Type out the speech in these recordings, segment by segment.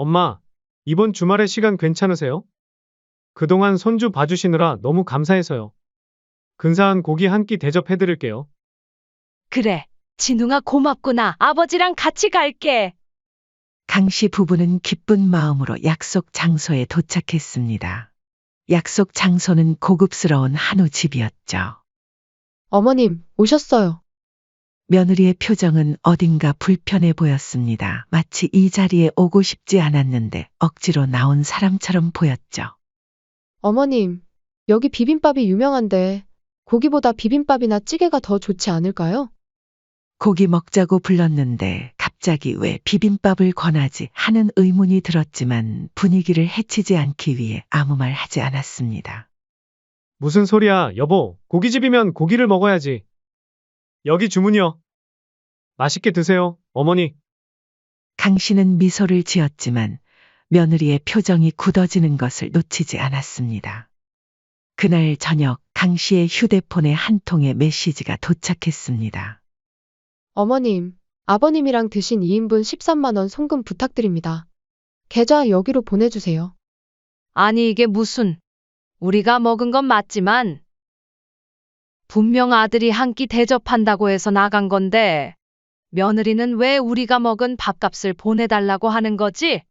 엄마, 이번 주말에 시간 괜찮으세요? 그동안 손주 봐주시느라 너무 감사해서요. 근사한 고기 한 끼 대접해드릴게요. 그래, 진웅아 고맙구나. 아버지랑 같이 갈게. 강씨 부부는 기쁜 마음으로 약속 장소에 도착했습니다. 약속 장소는 고급스러운 한우 집이었죠. 어머님, 오셨어요. 며느리의 표정은 어딘가 불편해 보였습니다. 마치 이 자리에 오고 싶지 않았는데 억지로 나온 사람처럼 보였죠. 어머님, 여기 비빔밥이 유명한데 고기보다 비빔밥이나 찌개가 더 좋지 않을까요? 고기 먹자고 불렀는데 갑자기 왜 비빔밥을 권하지 하는 의문이 들었지만 분위기를 해치지 않기 위해 아무 말 하지 않았습니다. 무슨 소리야, 여보. 고깃집이면 고기를 먹어야지. 여기 주문이요. 맛있게 드세요, 어머니. 강 씨는 미소를 지었지만 며느리의 표정이 굳어지는 것을 놓치지 않았습니다. 그날 저녁 강 씨의 휴대폰에 한 통의 메시지가 도착했습니다. 어머님, 아버님이랑 드신 2인분 13만 원 송금 부탁드립니다. 계좌 여기로 보내주세요. 아니 이게 무슨, 우리가 먹은 건 맞지만 분명 아들이 한 끼 대접한다고 해서 나간 건데 며느리는 왜 우리가 먹은 밥값을 보내달라고 하는 거지?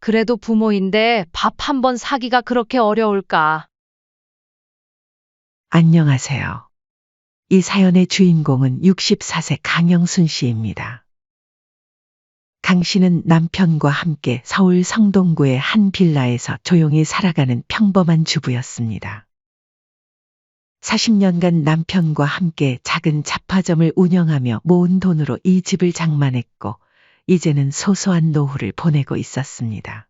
그래도 부모인데 밥 한 번 사기가 그렇게 어려울까? 안녕하세요. 이 사연의 주인공은 64세 강영순 씨입니다. 강 씨는 남편과 함께 서울 성동구의 한 빌라에서 조용히 살아가는 평범한 주부였습니다. 40년간 남편과 함께 작은 잡화점을 운영하며 모은 돈으로 이 집을 장만했고 이제는 소소한 노후를 보내고 있었습니다.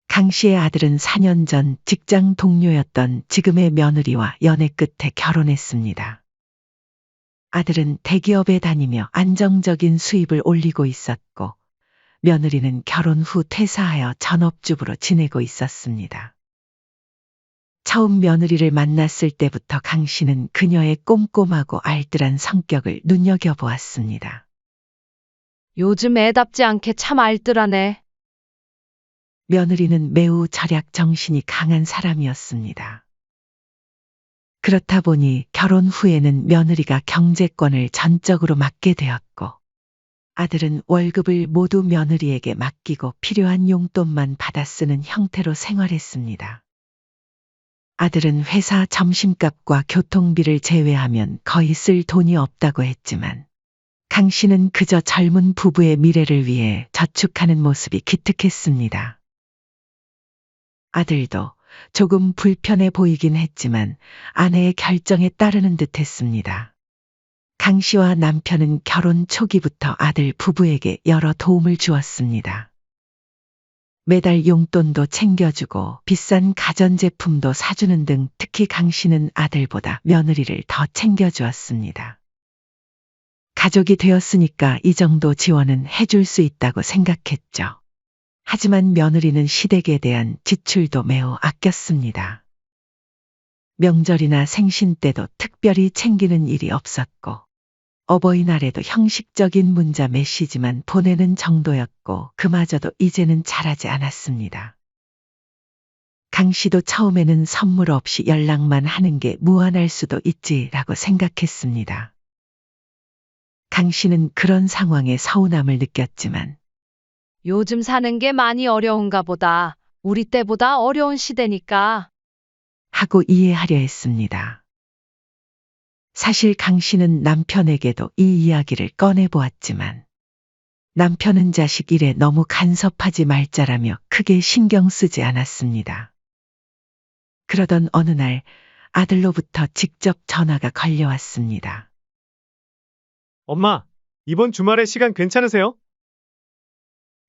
강 씨의 아들은 4년 전 직장 동료였던 지금의 며느리와 연애 끝에 결혼했습니다. 아들은 대기업에 다니며 안정적인 수입을 올리고 있었고 며느리는 결혼 후 퇴사하여 전업주부로 지내고 있었습니다. 처음 며느리를 만났을 때부터 강 씨는 그녀의 꼼꼼하고 알뜰한 성격을 눈여겨보았습니다. 요즘 애답지 않게 참 알뜰하네. 며느리는 매우 절약 정신이 강한 사람이었습니다. 그렇다 보니 결혼 후에는 며느리가 경제권을 전적으로 맡게 되었고 아들은 월급을 모두 며느리에게 맡기고 필요한 용돈만 받아 쓰는 형태로 생활했습니다. 아들은 회사 점심값과 교통비를 제외하면 거의 쓸 돈이 없다고 했지만 강 씨는 그저 젊은 부부의 미래를 위해 저축하는 모습이 기특했습니다. 아들도 조금 불편해 보이긴 했지만 아내의 결정에 따르는 듯 했습니다. 강 씨와 남편은 결혼 초기부터 아들 부부에게 여러 도움을 주었습니다. 매달 용돈도 챙겨주고 비싼 가전제품도 사주는 등 특히 강 씨는 아들보다 며느리를 더 챙겨주었습니다. 가족이 되었으니까 이 정도 지원은 해줄 수 있다고 생각했죠. 하지만 며느리는 시댁에 대한 지출도 매우 아꼈습니다. 명절이나 생신 때도 특별히 챙기는 일이 없었고 어버이날에도 형식적인 문자 메시지만 보내는 정도였고 그마저도 이제는 잘하지 않았습니다. 강 씨도 처음에는 선물 없이 연락만 하는 게 무안할 수도 있지라고 생각했습니다. 강 씨는 그런 상황에 서운함을 느꼈지만 요즘 사는 게 많이 어려운가 보다. 우리 때보다 어려운 시대니까. 하고 이해하려 했습니다. 사실 강 씨는 남편에게도 이 이야기를 꺼내보았지만 남편은 자식 일에 너무 간섭하지 말자라며 크게 신경 쓰지 않았습니다. 그러던 어느 날 아들로부터 직접 전화가 걸려왔습니다. 엄마, 이번 주말에 시간 괜찮으세요?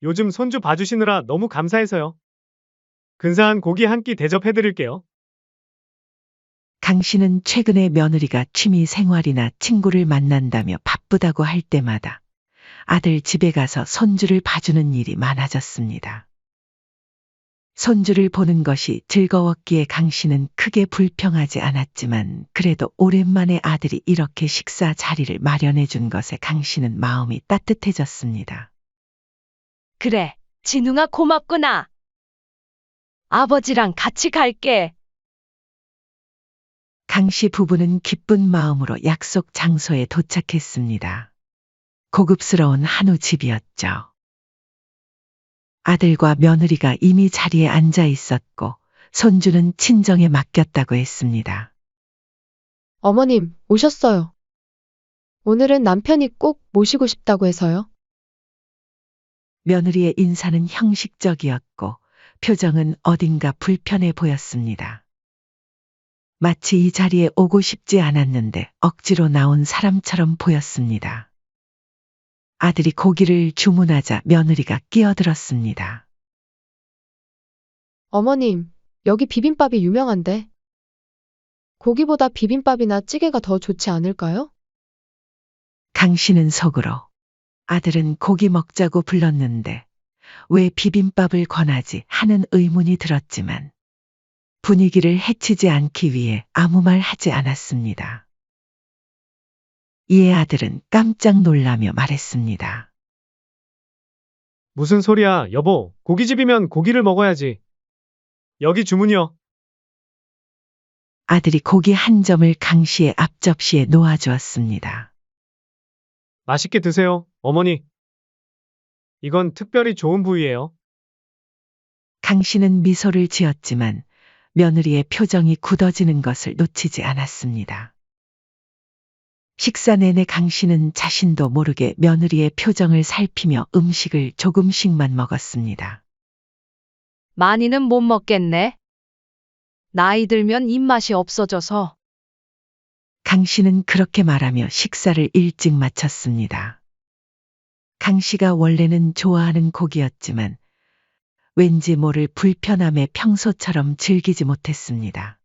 요즘 손주 봐주시느라 너무 감사해서요. 근사한 고기 한 끼 대접해드릴게요. 강 씨는 최근에 며느리가 취미 생활이나 친구를 만난다며 바쁘다고 할 때마다 아들 집에 가서 손주를 봐주는 일이 많아졌습니다. 손주를 보는 것이 즐거웠기에 강 씨는 크게 불평하지 않았지만 그래도 오랜만에 아들이 이렇게 식사 자리를 마련해 준 것에 강 씨는 마음이 따뜻해졌습니다. 그래, 진웅아 고맙구나. 아버지랑 같이 갈게. 강씨 부부는 기쁜 마음으로 약속 장소에 도착했습니다. 고급스러운 한우 집이었죠. 아들과 며느리가 이미 자리에 앉아 있었고 손주는 친정에 맡겼다고 했습니다. 어머님, 오셨어요. 오늘은 남편이 꼭 모시고 싶다고 해서요. 며느리의 인사는 형식적이었고 표정은 어딘가 불편해 보였습니다. 마치 이 자리에 오고 싶지 않았는데 억지로 나온 사람처럼 보였습니다. 아들이 고기를 주문하자 며느리가 끼어들었습니다. 어머님, 여기 비빔밥이 유명한데. 고기보다 비빔밥이나 찌개가 더 좋지 않을까요? 강 씨는 속으로 아들은 고기 먹자고 불렀는데 왜 비빔밥을 권하지 하는 의문이 들었지만 분위기를 해치지 않기 위해 아무 말 하지 않았습니다. 이에 아들은 깜짝 놀라며 말했습니다. 무슨 소리야, 여보. 고깃집이면 고기를 먹어야지. 여기 주문이요. 아들이 고기 한 점을 강 씨의 앞접시에 놓아주었습니다. 맛있게 드세요, 어머니. 이건 특별히 좋은 부위예요. 강 씨는 미소를 지었지만 며느리의 표정이 굳어지는 것을 놓치지 않았습니다. 식사 내내 강 씨는 자신도 모르게 며느리의 표정을 살피며 음식을 조금씩만 먹었습니다. 많이는 못 먹겠네. 나이 들면 입맛이 없어져서. 강 씨는 그렇게 말하며 식사를 일찍 마쳤습니다. 강 씨가 원래는 좋아하는 고기였지만 왠지 모를 불편함에 평소처럼 즐기지 못했습니다.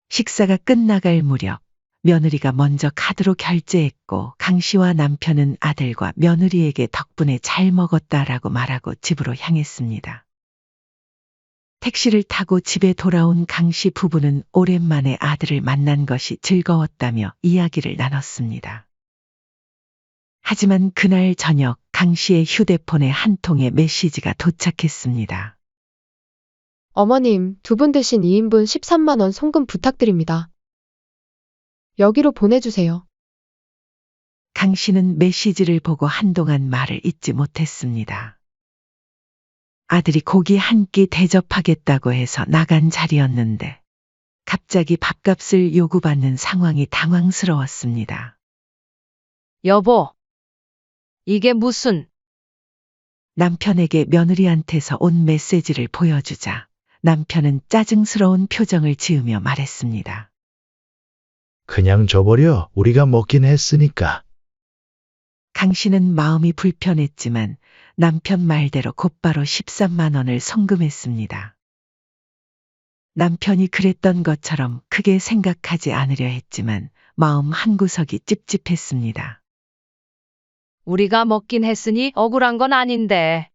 식사가 끝나갈 무렵 며느리가 먼저 카드로 결제했고 강 씨와 남편은 아들과 며느리에게 덕분에 잘 먹었다라고 말하고 집으로 향했습니다. 택시를 타고 집에 돌아온 강 씨 부부는 오랜만에 아들을 만난 것이 즐거웠다며 이야기를 나눴습니다. 하지만 그날 저녁 강 씨의 휴대폰에 한 통의 메시지가 도착했습니다. 어머님, 두 분 드신 2인분 13만 원 송금 부탁드립니다. 여기로 보내주세요. 강 씨는 메시지를 보고 한동안 말을 잇지 못했습니다. 아들이 고기 한 끼 대접하겠다고 해서 나간 자리였는데 갑자기 밥값을 요구받는 상황이 당황스러웠습니다. 여보, 이게 무슨... 남편에게 며느리한테서 온 메시지를 보여주자 남편은 짜증스러운 표정을 지으며 말했습니다. 그냥 줘버려. 우리가 먹긴 했으니까. 강 씨는 마음이 불편했지만 남편 말대로 곧바로 13만 원을 송금했습니다. 남편이 그랬던 것처럼 크게 생각하지 않으려 했지만 마음 한구석이 찝찝했습니다. 우리가 먹긴 했으니 억울한 건 아닌데.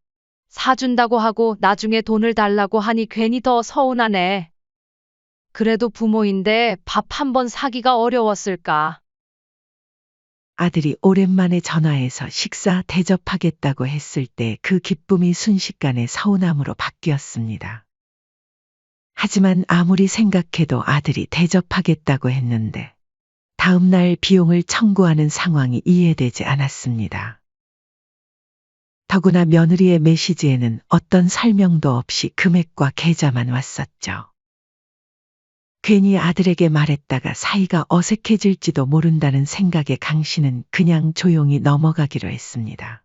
사준다고 하고 나중에 돈을 달라고 하니 괜히 더 서운하네. 그래도 부모인데 밥 한 번 사기가 어려웠을까. 아들이 오랜만에 전화해서 식사 대접하겠다고 했을 때 그 기쁨이 순식간에 서운함으로 바뀌었습니다. 하지만 아무리 생각해도 아들이 대접하겠다고 했는데 다음 날 비용을 청구하는 상황이 이해되지 않았습니다. 더구나 며느리의 메시지에는 어떤 설명도 없이 금액과 계좌만 왔었죠. 괜히 아들에게 말했다가 사이가 어색해질지도 모른다는 생각에 강 씨는 그냥 조용히 넘어가기로 했습니다.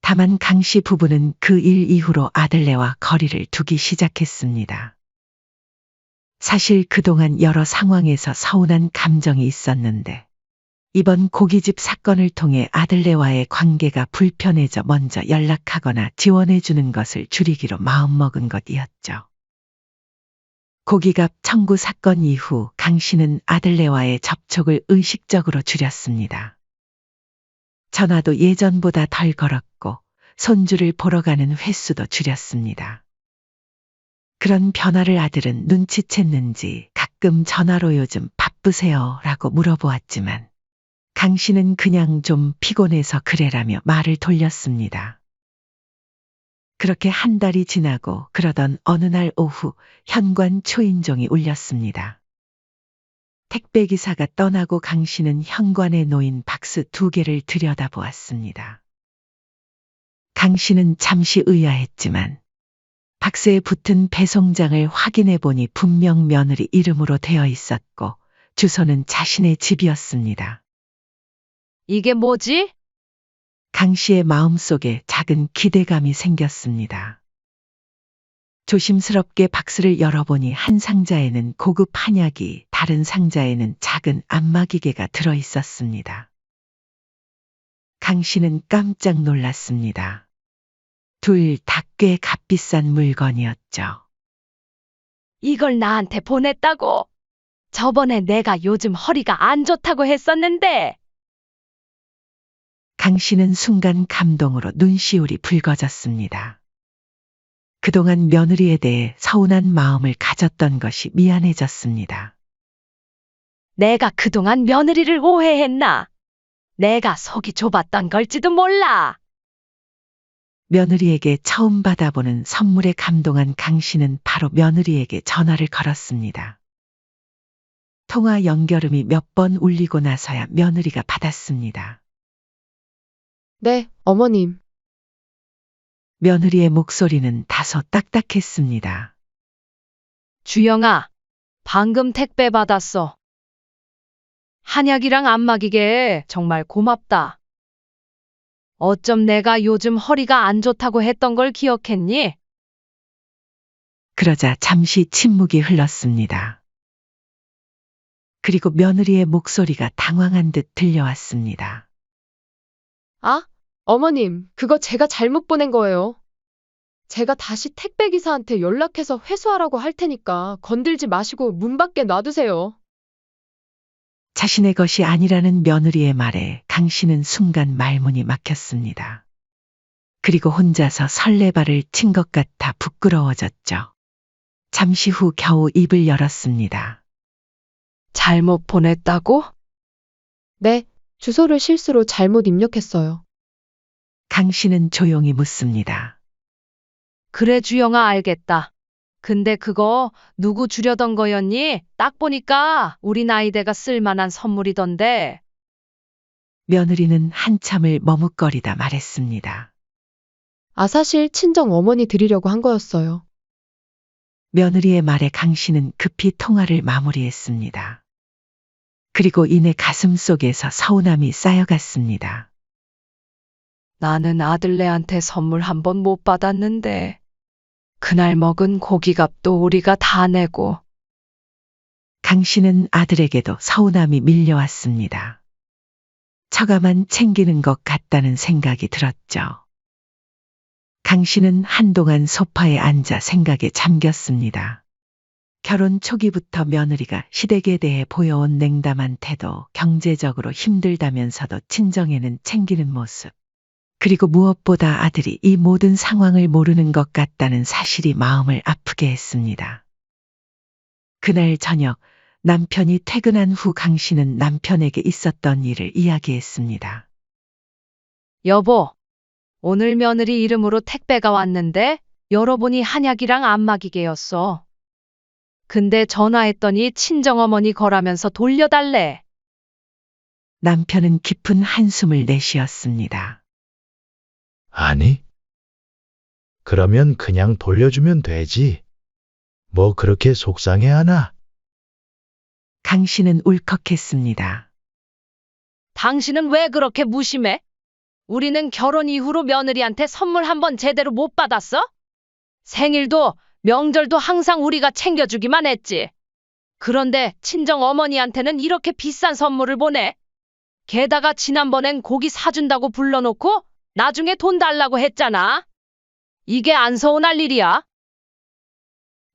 다만 강 씨 부부는 그 일 이후로 아들네와 거리를 두기 시작했습니다. 사실 그동안 여러 상황에서 서운한 감정이 있었는데 이번 고깃집 사건을 통해 아들네와의 관계가 불편해져 먼저 연락하거나 지원해주는 것을 줄이기로 마음먹은 것이었죠. 고기값 청구 사건 이후 강 씨는 아들네와의 접촉을 의식적으로 줄였습니다. 전화도 예전보다 덜 걸었고 손주를 보러 가는 횟수도 줄였습니다. 그런 변화를 아들은 눈치챘는지 가끔 전화로 요즘 바쁘세요? 라고 물어보았지만 강 씨는 그냥 좀 피곤해서 그래라며 말을 돌렸습니다. 그렇게 한 달이 지나고 그러던 어느 날 오후 현관 초인종이 울렸습니다. 택배기사가 떠나고 강 씨는 현관에 놓인 박스 2개를 들여다보았습니다. 강 씨는 잠시 의아했지만 박스에 붙은 배송장을 확인해 보니 분명 며느리 이름으로 되어 있었고 주소는 자신의 집이었습니다. 이게 뭐지? 강 씨의 마음속에 작은 기대감이 생겼습니다. 조심스럽게 박스를 열어보니 한 상자에는 고급 한약이, 다른 상자에는 작은 안마기계가 들어 있었습니다. 강 씨는 깜짝 놀랐습니다. 둘 다 꽤 값비싼 물건이었죠. 이걸 나한테 보냈다고? 저번에 내가 요즘 허리가 안 좋다고 했었는데. 강 씨는 순간 감동으로 눈시울이 붉어졌습니다. 그동안 며느리에 대해 서운한 마음을 가졌던 것이 미안해졌습니다. 내가 그동안 며느리를 오해했나? 내가 속이 좁았던 걸지도 몰라. 며느리에게 처음 받아보는 선물에 감동한 강 씨는 바로 며느리에게 전화를 걸었습니다. 통화 연결음이 몇 번 울리고 나서야 며느리가 받았습니다. 네, 어머님. 며느리의 목소리는 다소 딱딱했습니다. 주영아, 방금 택배 받았어. 한약이랑 안마기계 정말 고맙다. 어쩜 내가 요즘 허리가 안 좋다고 했던 걸 기억했니? 그러자 잠시 침묵이 흘렀습니다. 그리고 며느리의 목소리가 당황한 듯 들려왔습니다. 아, 어머님, 그거 제가 잘못 보낸 거예요. 제가 다시 택배기사한테 연락해서 회수하라고 할 테니까 건들지 마시고 문 밖에 놔두세요. 자신의 것이 아니라는 며느리의 말에 강 씨는 순간 말문이 막혔습니다. 그리고 혼자서 설레발을 친 것 같아 부끄러워졌죠. 잠시 후 겨우 입을 열었습니다. 잘못 보냈다고? 네, 주소를 실수로 잘못 입력했어요. 강 씨는 조용히 묻습니다. 그래, 주영아, 알겠다. 근데 그거 누구 주려던 거였니? 딱 보니까 우리 나이대가 쓸만한 선물이던데. 며느리는 한참을 머뭇거리다 말했습니다. 아, 사실 친정 어머니 드리려고 한 거였어요. 며느리의 말에 강 씨는 급히 통화를 마무리했습니다. 그리고 이내 가슴 속에서 서운함이 쌓여갔습니다. 나는 아들네한테 선물 한 번 못 받았는데. 그날 먹은 고기값도 우리가 다 내고. 강 씨는 아들에게도 서운함이 밀려왔습니다. 처가만 챙기는 것 같다는 생각이 들었죠. 강 씨는 한동안 소파에 앉아 생각에 잠겼습니다. 결혼 초기부터 며느리가 시댁에 대해 보여온 냉담한 태도, 경제적으로 힘들다면서도 친정에는 챙기는 모습, 그리고 무엇보다 아들이 이 모든 상황을 모르는 것 같다는 사실이 마음을 아프게 했습니다. 그날 저녁 남편이 퇴근한 후 강 씨는 남편에게 있었던 일을 이야기했습니다. 여보, 오늘 며느리 이름으로 택배가 왔는데 열어보니 한약이랑 안마기계였어. 근데 전화했더니 친정어머니 거라면서 돌려달래. 남편은 깊은 한숨을 내쉬었습니다. 아니? 그러면 그냥 돌려주면 되지. 뭐 그렇게 속상해 하나? 강 씨는 울컥했습니다. 당신은 왜 그렇게 무심해? 우리는 결혼 이후로 며느리한테 선물 한 번 제대로 못 받았어? 생일도 명절도 항상 우리가 챙겨주기만 했지. 그런데 친정 어머니한테는 이렇게 비싼 선물을 보내. 게다가 지난번엔 고기 사준다고 불러놓고 나중에 돈 달라고 했잖아. 이게 안 서운할 일이야?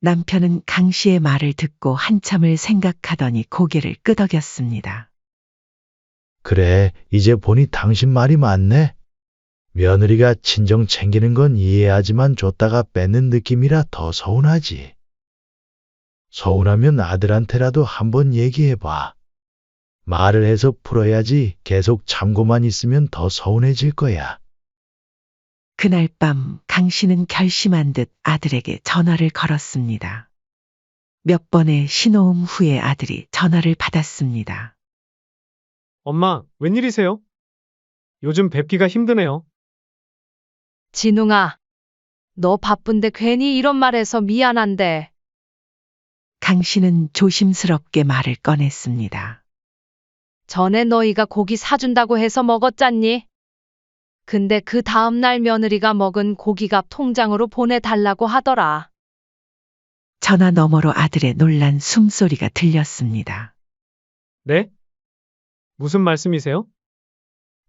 남편은 강 씨의 말을 듣고 한참을 생각하더니 고개를 끄덕였습니다. 그래, 이제 보니 당신 말이 맞네. 며느리가 친정 챙기는 건 이해하지만 줬다가 뺏는 느낌이라 더 서운하지. 서운하면 아들한테라도 한번 얘기해봐. 말을 해서 풀어야지. 계속 참고만 있으면 더 서운해질 거야. 그날 밤 강 씨는 결심한 듯 아들에게 전화를 걸었습니다. 몇 번의 신호음 후에 아들이 전화를 받았습니다. 엄마, 웬일이세요? 요즘 뵙기가 힘드네요. 진웅아, 너 바쁜데 괜히 이런 말해서 미안한데. 강 씨는 조심스럽게 말을 꺼냈습니다. 전에 너희가 고기 사준다고 해서 먹었잖니? 근데 그 다음날 며느리가 먹은 고기값 통장으로 보내달라고 하더라. 전화 너머로 아들의 놀란 숨소리가 들렸습니다. 네? 무슨 말씀이세요?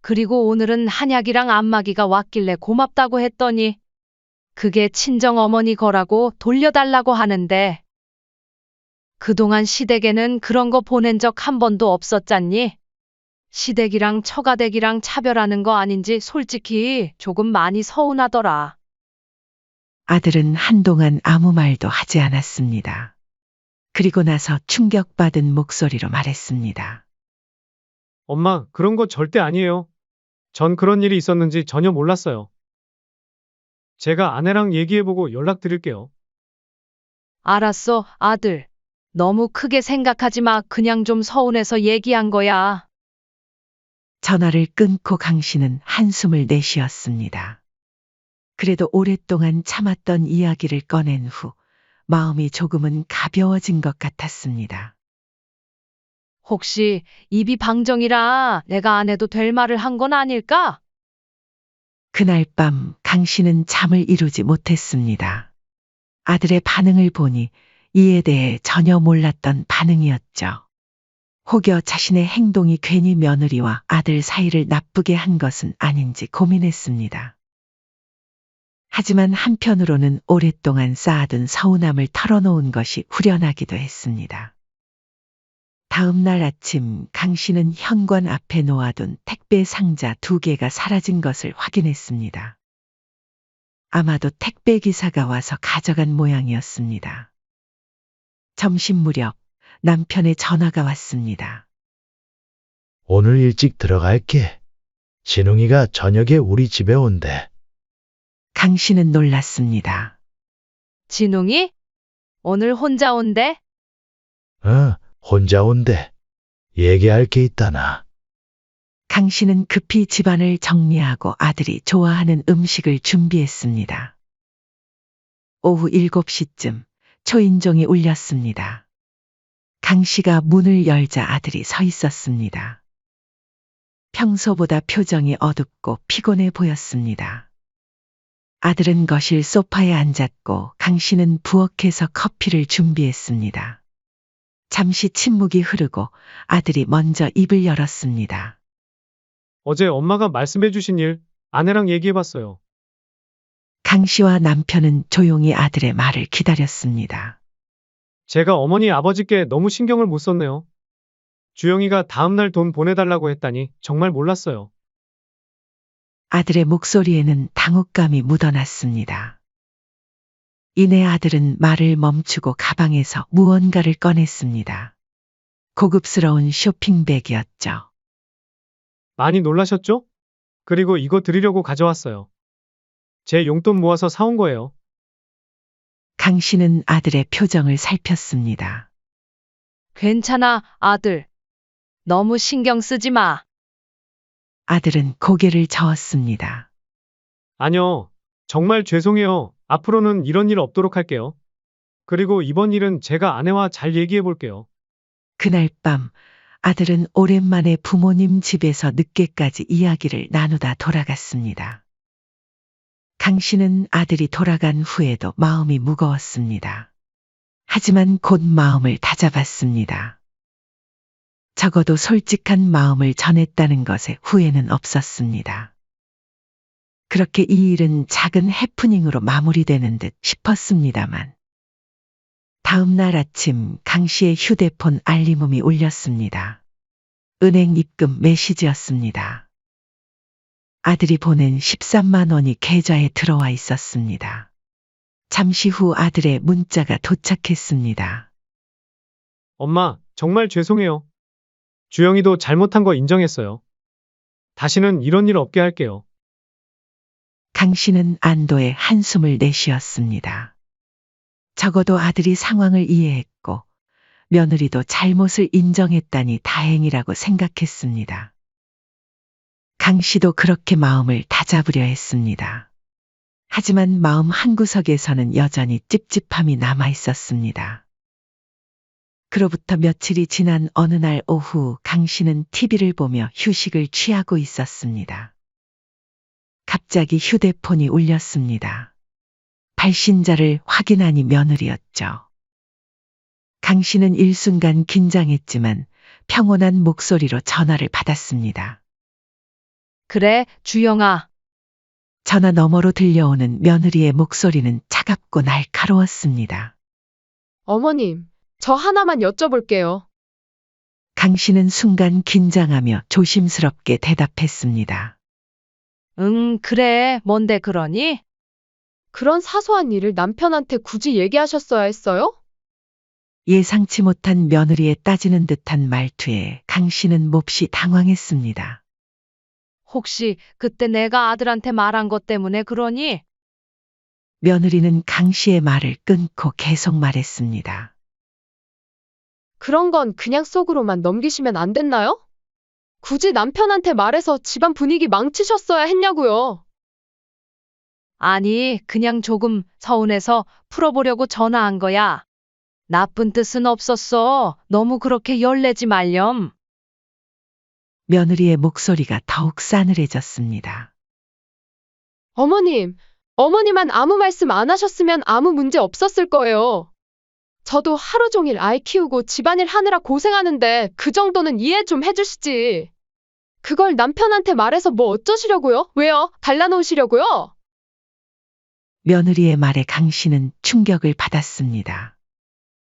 그리고 오늘은 한약이랑 안마기가 왔길래 고맙다고 했더니 그게 친정 어머니 거라고 돌려달라고 하는데 그동안 시댁에는 그런 거 보낸 적 한 번도 없었잖니? 시댁이랑 처가댁이랑 차별하는 거 아닌지 솔직히 조금 많이 서운하더라. 아들은 한동안 아무 말도 하지 않았습니다. 그리고 나서 충격받은 목소리로 말했습니다. 엄마, 그런 거 절대 아니에요. 전 그런 일이 있었는지 전혀 몰랐어요. 제가 아내랑 얘기해보고 연락드릴게요. 알았어, 아들. 너무 크게 생각하지 마. 그냥 좀 서운해서 얘기한 거야. 전화를 끊고 강 씨는 한숨을 내쉬었습니다. 그래도 오랫동안 참았던 이야기를 꺼낸 후 마음이 조금은 가벼워진 것 같았습니다. 혹시 입이 방정이라 내가 안 해도 될 말을 한 건 아닐까? 그날 밤 강 씨는 잠을 이루지 못했습니다. 아들의 반응을 보니 이에 대해 전혀 몰랐던 반응이었죠. 혹여 자신의 행동이 괜히 며느리와 아들 사이를 나쁘게 한 것은 아닌지 고민했습니다. 하지만 한편으로는 오랫동안 쌓아둔 서운함을 털어놓은 것이 후련하기도 했습니다. 다음 날 아침 강 씨는 현관 앞에 놓아둔 택배 상자 2개가 사라진 것을 확인했습니다. 아마도 택배 기사가 와서 가져간 모양이었습니다. 점심 무렵 남편의 전화가 왔습니다. 오늘 일찍 들어갈게. 진웅이가 저녁에 우리 집에 온대. 강 씨는 놀랐습니다. 진웅이? 오늘 혼자 온대? 혼자 온대. 얘기할 게 있다나. 강 씨는 급히 집안을 정리하고 아들이 좋아하는 음식을 준비했습니다. 오후 7시쯤 초인종이 울렸습니다. 강 씨가 문을 열자 아들이 서 있었습니다. 평소보다 표정이 어둡고 피곤해 보였습니다. 아들은 거실 소파에 앉았고 강 씨는 부엌에서 커피를 준비했습니다. 잠시 침묵이 흐르고 아들이 먼저 입을 열었습니다. 어제 엄마가 말씀해주신 일, 아내랑 얘기해봤어요. 강 씨와 남편은 조용히 아들의 말을 기다렸습니다. 제가 어머니 아버지께 너무 신경을 못 썼네요. 주영이가 다음날 돈 보내달라고 했다니 정말 몰랐어요. 아들의 목소리에는 당혹감이 묻어났습니다. 이내 아들은 말을 멈추고 가방에서 무언가를 꺼냈습니다. 고급스러운 쇼핑백이었죠. 많이 놀라셨죠? 그리고 이거 드리려고 가져왔어요. 제 용돈 모아서 사온 거예요. 강 씨는 아들의 표정을 살폈습니다. 괜찮아, 아들. 너무 신경 쓰지 마. 아들은 고개를 저었습니다. 아니요. 정말 죄송해요. 앞으로는 이런 일 없도록 할게요. 그리고 이번 일은 제가 아내와 잘 얘기해 볼게요. 그날 밤 아들은 오랜만에 부모님 집에서 늦게까지 이야기를 나누다 돌아갔습니다. 강 씨는 아들이 돌아간 후에도 마음이 무거웠습니다. 하지만 곧 마음을 다잡았습니다. 적어도 솔직한 마음을 전했다는 것에 후회는 없었습니다. 그렇게 이 일은 작은 해프닝으로 마무리되는 듯 싶었습니다만 다음 날 아침 강 씨의 휴대폰 알림음이 울렸습니다. 은행 입금 메시지였습니다. 아들이 보낸 13만 원이 계좌에 들어와 있었습니다. 잠시 후 아들의 문자가 도착했습니다. 엄마, 정말 죄송해요. 주영이도 잘못한 거 인정했어요. 다시는 이런 일 없게 할게요. 강 씨는 안도의 한숨을 내쉬었습니다. 적어도 아들이 상황을 이해했고 며느리도 잘못을 인정했다니 다행이라고 생각했습니다. 강 씨도 그렇게 마음을 다잡으려 했습니다. 하지만 마음 한구석에서는 여전히 찝찝함이 남아 있었습니다. 그로부터 며칠이 지난 어느 날 오후 강 씨는 TV를 보며 휴식을 취하고 있었습니다. 갑자기 휴대폰이 울렸습니다. 발신자를 확인하니 며느리였죠. 강 씨는 일순간 긴장했지만 평온한 목소리로 전화를 받았습니다. 그래, 주영아. 전화 너머로 들려오는 며느리의 목소리는 차갑고 날카로웠습니다. 어머님, 저 하나만 여쭤볼게요. 강 씨는 순간 긴장하며 조심스럽게 대답했습니다. 응, 그래. 뭔데 그러니? 그런 사소한 일을 남편한테 굳이 얘기하셨어야 했어요? 예상치 못한 며느리의 따지는 듯한 말투에 강 씨는 몹시 당황했습니다. 혹시 그때 내가 아들한테 말한 것 때문에 그러니? 며느리는 강 씨의 말을 끊고 계속 말했습니다. 그런 건 그냥 속으로만 넘기시면 안 됐나요? 굳이 남편한테 말해서 집안 분위기 망치셨어야 했냐고요. 아니, 그냥 조금 서운해서 풀어보려고 전화한 거야. 나쁜 뜻은 없었어. 너무 그렇게 열내지 말렴. 며느리의 목소리가 더욱 싸늘해졌습니다. 어머니만 아무 말씀 안 하셨으면 아무 문제 없었을 거예요. 저도 하루 종일 아이 키우고 집안일 하느라 고생하는데 그 정도는 이해 좀 해주시지. 그걸 남편한테 말해서 뭐 어쩌시려고요? 왜요? 갈라놓으시려고요? 며느리의 말에 강 씨는 충격을 받았습니다.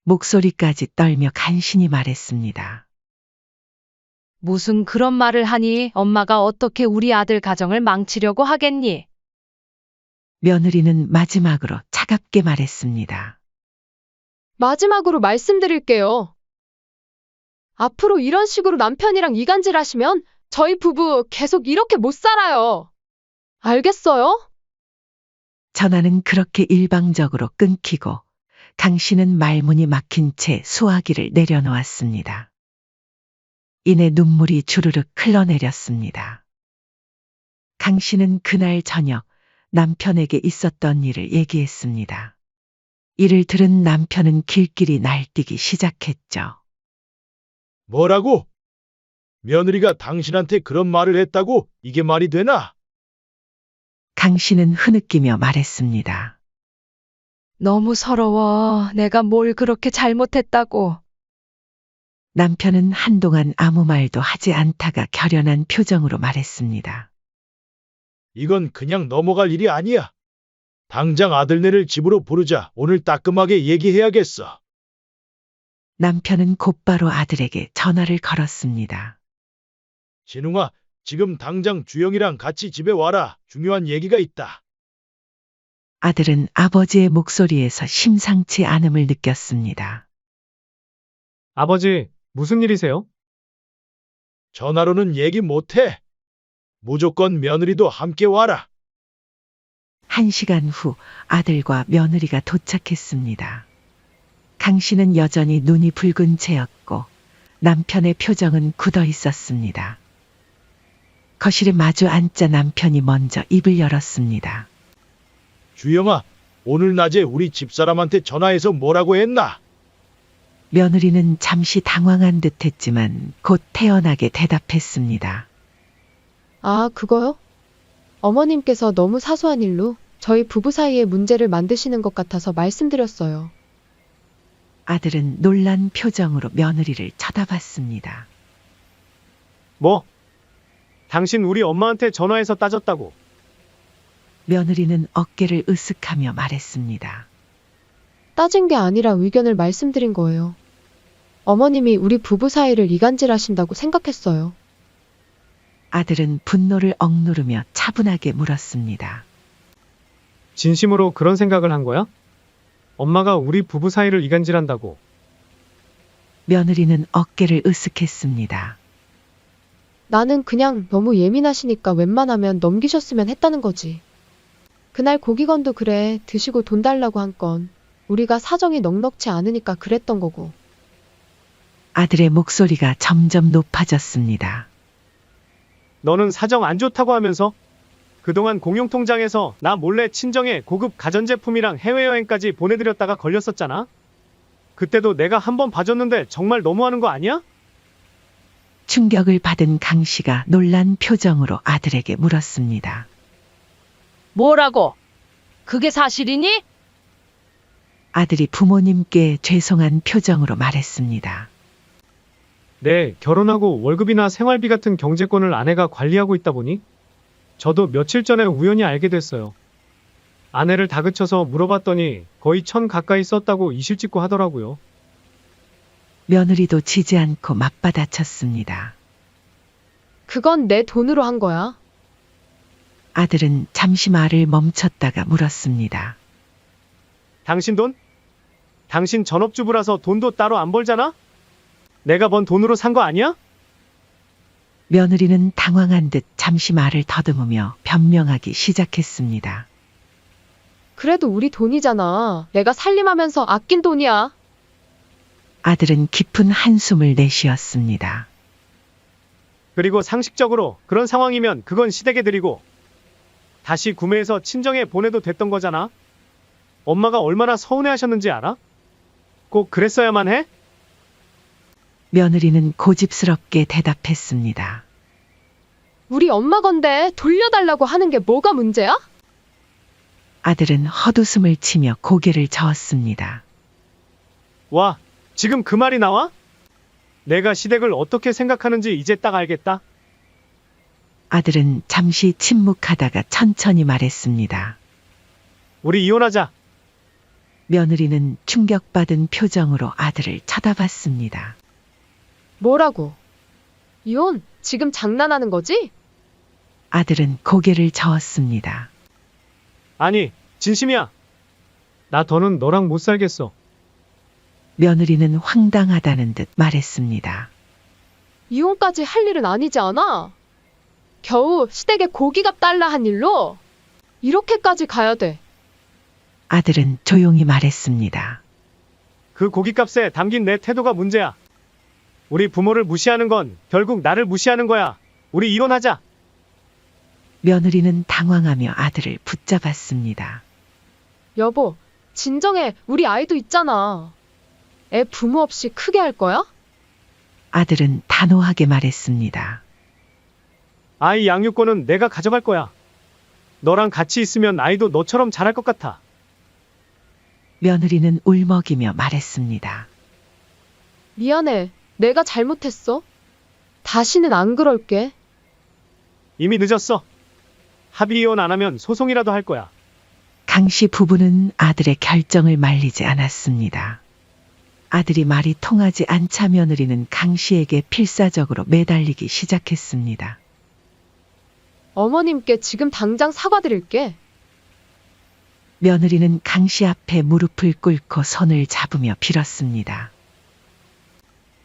목소리까지 떨며 간신히 말했습니다. 무슨 그런 말을 하니 엄마가 어떻게 우리 아들 가정을 망치려고 하겠니? 며느리는 마지막으로 차갑게 말했습니다. 마지막으로 말씀드릴게요. 앞으로 이런 식으로 남편이랑 이간질 하시면 저희 부부 계속 이렇게 못 살아요. 알겠어요? 전화는 그렇게 일방적으로 끊기고 강 씨는 말문이 막힌 채 수화기를 내려놓았습니다. 이내 눈물이 주르륵 흘러내렸습니다. 강 씨는 그날 저녁 남편에게 있었던 일을 얘기했습니다. 이를 들은 남편은 길길이 날뛰기 시작했죠. 뭐라고? 며느리가 당신한테 그런 말을 했다고? 이게 말이 되나? 강 씨는 흐느끼며 말했습니다. 너무 서러워. 내가 뭘 그렇게 잘못했다고. 남편은 한동안 아무 말도 하지 않다가 결연한 표정으로 말했습니다. 이건 그냥 넘어갈 일이 아니야. 당장 아들네를 집으로 부르자. 오늘 따끔하게 얘기해야겠어. 남편은 곧바로 아들에게 전화를 걸었습니다. 진웅아, 지금 당장 주영이랑 같이 집에 와라. 중요한 얘기가 있다. 아들은 아버지의 목소리에서 심상치 않음을 느꼈습니다. 아버지, 무슨 일이세요? 전화로는 얘기 못해. 무조건 며느리도 함께 와라. 1시간 후 아들과 며느리가 도착했습니다. 강 씨는 여전히 눈이 붉은 채였고 남편의 표정은 굳어 있었습니다. 거실에 마주 앉자 남편이 먼저 입을 열었습니다. 주영아, 오늘 낮에 우리 집사람한테 전화해서 뭐라고 했나? 며느리는 잠시 당황한 듯 했지만 곧 태연하게 대답했습니다. 아, 그거요? 어머님께서 너무 사소한 일로 저희 부부 사이에 문제를 만드시는 것 같아서 말씀드렸어요. 아들은 놀란 표정으로 며느리를 쳐다봤습니다. 뭐? 당신 우리 엄마한테 전화해서 따졌다고. 며느리는 어깨를 으쓱하며 말했습니다. 따진 게 아니라 의견을 말씀드린 거예요. 어머님이 우리 부부 사이를 이간질하신다고 생각했어요. 아들은 분노를 억누르며 차분하게 물었습니다. 진심으로 그런 생각을 한 거야? 엄마가 우리 부부 사이를 이간질한다고. 며느리는 어깨를 으쓱했습니다. 나는 그냥 너무 예민하시니까 웬만하면 넘기셨으면 했다는 거지. 그날 고기건도 그래, 드시고 돈 달라고 한 건 우리가 사정이 넉넉치 않으니까 그랬던 거고. 아들의 목소리가 점점 높아졌습니다. 너는 사정 안 좋다고 하면서 그동안 공용통장에서 나 몰래 친정에 고급 가전제품이랑 해외여행까지 보내드렸다가 걸렸었잖아. 그때도 내가 한번 봐줬는데 정말 너무하는 거 아니야? 충격을 받은 강 씨가 놀란 표정으로 아들에게 물었습니다. 뭐라고? 그게 사실이니? 아들이 부모님께 죄송한 표정으로 말했습니다. 네, 결혼하고 월급이나 생활비 같은 경제권을 아내가 관리하고 있다 보니 저도 며칠 전에 우연히 알게 됐어요. 아내를 다그쳐서 물어봤더니 거의 1,000 가까이 썼다고 이실 찍고 하더라고요. 며느리도 지지 않고 맞받아쳤습니다. 그건 내 돈으로 한 거야. 아들은 잠시 말을 멈췄다가 물었습니다. 당신 돈? 당신 전업주부라서 돈도 따로 안 벌잖아? 내가 번 돈으로 산 거 아니야? 며느리는 당황한 듯 잠시 말을 더듬으며 변명하기 시작했습니다. 그래도 우리 돈이잖아. 내가 살림하면서 아낀 돈이야. 아들은 깊은 한숨을 내쉬었습니다. 그리고 상식적으로 그런 상황이면 그건 시댁에 드리고 다시 구매해서 친정에 보내도 됐던 거잖아. 엄마가 얼마나 서운해하셨는지 알아? 꼭 그랬어야만 해? 며느리는 고집스럽게 대답했습니다. 우리 엄마 건데 돌려달라고 하는 게 뭐가 문제야? 아들은 헛웃음을 치며 고개를 저었습니다. 와, 지금 그 말이 나와? 내가 시댁을 어떻게 생각하는지 이제 딱 알겠다. 아들은 잠시 침묵하다가 천천히 말했습니다. 우리 이혼하자. 며느리는 충격받은 표정으로 아들을 쳐다봤습니다. 뭐라고? 이혼? 지금 장난하는 거지? 아들은 고개를 저었습니다. 아니, 진심이야. 나 더는 너랑 못 살겠어. 며느리는 황당하다는 듯 말했습니다. 이혼까지 할 일은 아니지 않아? 겨우 시댁에 고기값 달라 한 일로 이렇게까지 가야 돼. 아들은 조용히 말했습니다. 그 고깃값에 담긴 내 태도가 문제야. 우리 부모를 무시하는 건 결국 나를 무시하는 거야. 우리 이혼하자. 며느리는 당황하며 아들을 붙잡았습니다. 여보, 진정해. 우리 아이도 있잖아. 애 부모 없이 크게 할 거야? 아들은 단호하게 말했습니다. 아이 양육권은 내가 가져갈 거야. 너랑 같이 있으면 아이도 너처럼 잘할 것 같아. 며느리는 울먹이며 말했습니다. 미안해. 내가 잘못했어. 다시는 안 그럴게. 이미 늦었어. 합의 이혼 안 하면 소송이라도 할 거야. 강 씨 부부는 아들의 결정을 말리지 않았습니다. 아들이 말이 통하지 않자 며느리는 강 씨에게 필사적으로 매달리기 시작했습니다. 어머님께 지금 당장 사과드릴게. 며느리는 강 씨 앞에 무릎을 꿇고 손을 잡으며 빌었습니다.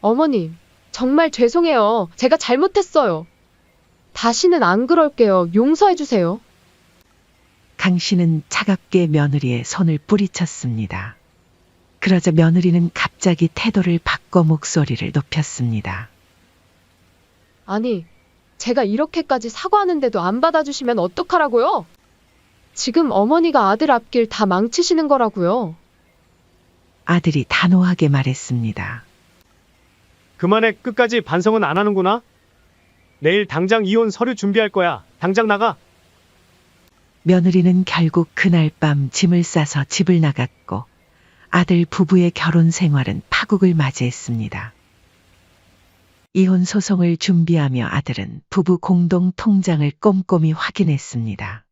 어머님, 정말 죄송해요. 제가 잘못했어요. 다시는 안 그럴게요. 용서해주세요. 강 씨는 차갑게 며느리의 손을 뿌리쳤습니다. 그러자 며느리는 갑자기 태도를 바꿔 목소리를 높였습니다. 아니, 제가 이렇게까지 사과하는데도 안 받아주시면 어떡하라고요? 지금 어머니가 아들 앞길 다 망치시는 거라고요. 아들이 단호하게 말했습니다. 그만해. 끝까지 반성은 안 하는구나. 내일 당장 이혼 서류 준비할 거야. 당장 나가. 며느리는 결국 그날 밤 짐을 싸서 집을 나갔고 아들 부부의 결혼 생활은 파국을 맞이했습니다. 이혼 소송을 준비하며 아들은 부부 공동 통장을 꼼꼼히 확인했습니다.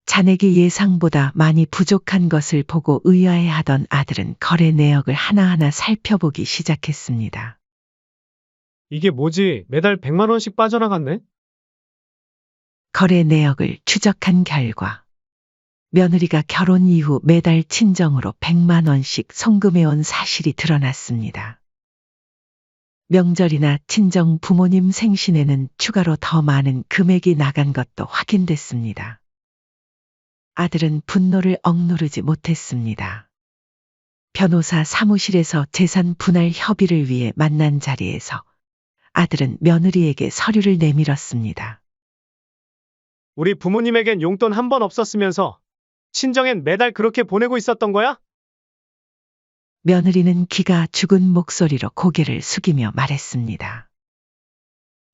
잔액이 예상보다 많이 부족한 것을 보고 의아해하던 아들은 거래 내역을 하나하나 살펴보기 시작했습니다. 이게 뭐지? 매달 100만 원씩 빠져나갔네? 거래 내역을 추적한 결과 며느리가 결혼 이후 매달 친정으로 100만 원씩 송금해온 사실이 드러났습니다. 명절이나 친정 부모님 생신에는 추가로 더 많은 금액이 나간 것도 확인됐습니다. 아들은 분노를 억누르지 못했습니다. 변호사 사무실에서 재산 분할 협의를 위해 만난 자리에서 아들은 며느리에게 서류를 내밀었습니다. 우리 부모님에겐 용돈 한 번 없었으면서 친정엔 매달 그렇게 보내고 있었던 거야? 며느리는 기가 죽은 목소리로 고개를 숙이며 말했습니다.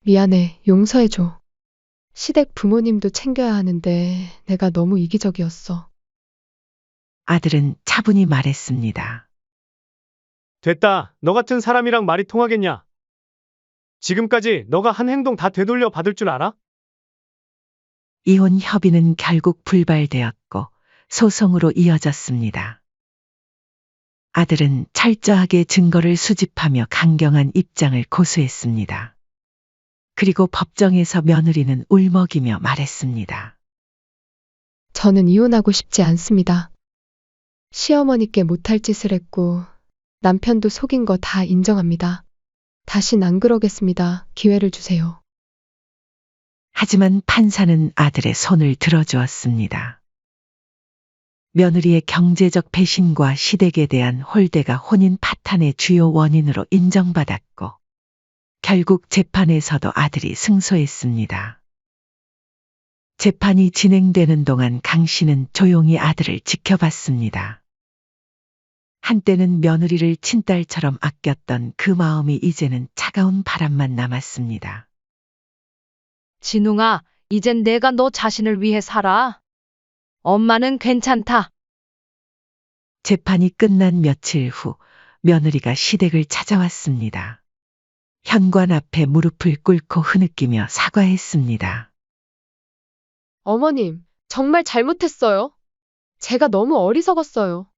미안해, 용서해줘. 시댁 부모님도 챙겨야 하는데 내가 너무 이기적이었어. 아들은 차분히 말했습니다. 됐다. 너 같은 사람이랑 말이 통하겠냐? 지금까지 너가 한 행동 다 되돌려 받을 줄 알아? 이혼 협의는 결국 불발되었고 소송으로 이어졌습니다. 아들은 철저하게 증거를 수집하며 강경한 입장을 고수했습니다. 그리고 법정에서 며느리는 울먹이며 말했습니다. 저는 이혼하고 싶지 않습니다. 시어머니께 못할 짓을 했고 남편도 속인 거 다 인정합니다. 다신 안 그러겠습니다. 기회를 주세요. 하지만 판사는 아들의 손을 들어주었습니다. 며느리의 경제적 배신과 시댁에 대한 홀대가 혼인 파탄의 주요 원인으로 인정받았고 결국 재판에서도 아들이 승소했습니다. 재판이 진행되는 동안 강 씨는 조용히 아들을 지켜봤습니다. 한때는 며느리를 친딸처럼 아꼈던 그 마음이 이제는 차가운 바람만 남았습니다. 진웅아, 이젠 내가 너 자신을 위해 살아. 엄마는 괜찮다. 재판이 끝난 며칠 후 며느리가 시댁을 찾아왔습니다. 현관 앞에 무릎을 꿇고 흐느끼며 사과했습니다. 어머님, 정말 잘못했어요. 제가 너무 어리석었어요.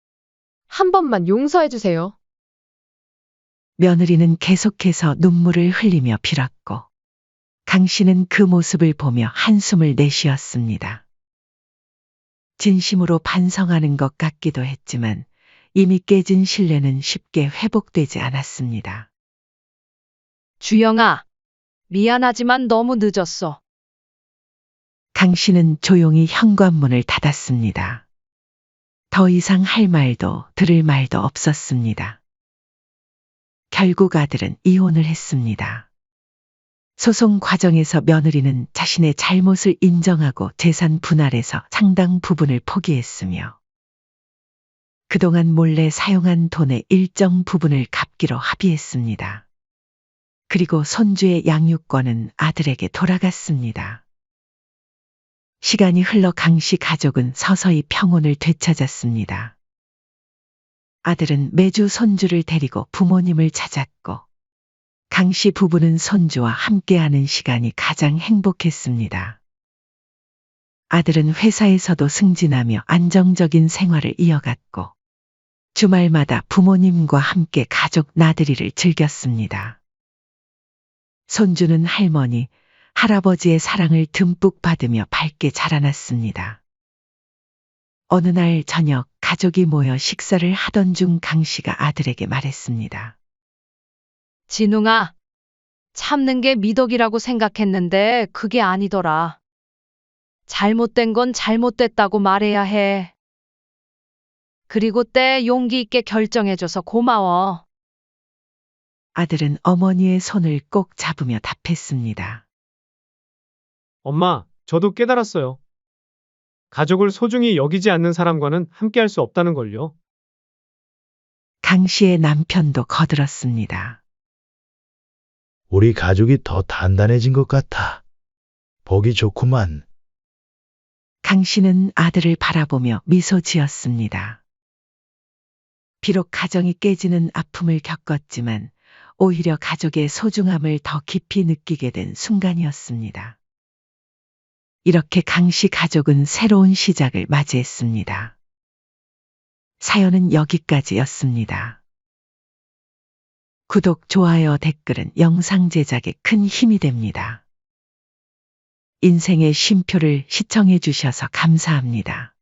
한 번만 용서해 주세요. 며느리는 계속해서 눈물을 흘리며 빌었고 강 씨는 그 모습을 보며 한숨을 내쉬었습니다. 진심으로 반성하는 것 같기도 했지만 이미 깨진 신뢰는 쉽게 회복되지 않았습니다. 주영아, 미안하지만 너무 늦었어. 강 씨는 조용히 현관문을 닫았습니다. 더 이상 할 말도 들을 말도 없었습니다. 결국 아들은 이혼을 했습니다. 소송 과정에서 며느리는 자신의 잘못을 인정하고 재산 분할에서 상당 부분을 포기했으며 그동안 몰래 사용한 돈의 일정 부분을 갚기로 합의했습니다. 그리고 손주의 양육권은 아들에게 돌아갔습니다. 시간이 흘러 강 씨 가족은 서서히 평온을 되찾았습니다. 아들은 매주 손주를 데리고 부모님을 찾았고 강 씨 부부는 손주와 함께하는 시간이 가장 행복했습니다. 아들은 회사에서도 승진하며 안정적인 생활을 이어갔고 주말마다 부모님과 함께 가족 나들이를 즐겼습니다. 손주는 할머니, 할아버지의 사랑을 듬뿍 받으며 밝게 자라났습니다. 어느 날 저녁 가족이 모여 식사를 하던 중 강 씨가 아들에게 말했습니다. 진웅아, 참는 게 미덕이라고 생각했는데 그게 아니더라. 잘못된 건 잘못됐다고 말해야 해. 그리고 때 용기 있게 결정해줘서 고마워. 아들은 어머니의 손을 꼭 잡으며 답했습니다. 엄마, 저도 깨달았어요. 가족을 소중히 여기지 않는 사람과는 함께할 수 없다는 걸요. 강 씨의 남편도 거들었습니다. 우리 가족이 더 단단해진 것 같아. 보기 좋구만. 강 씨는 아들을 바라보며 미소 지었습니다. 비록 가정이 깨지는 아픔을 겪었지만 오히려 가족의 소중함을 더 깊이 느끼게 된 순간이었습니다. 이렇게 강 씨 가족은 새로운 시작을 맞이했습니다. 사연은 여기까지였습니다. 구독, 좋아요, 댓글은 영상 제작에 큰 힘이 됩니다. 인생의 쉼표를 시청해 주셔서 감사합니다.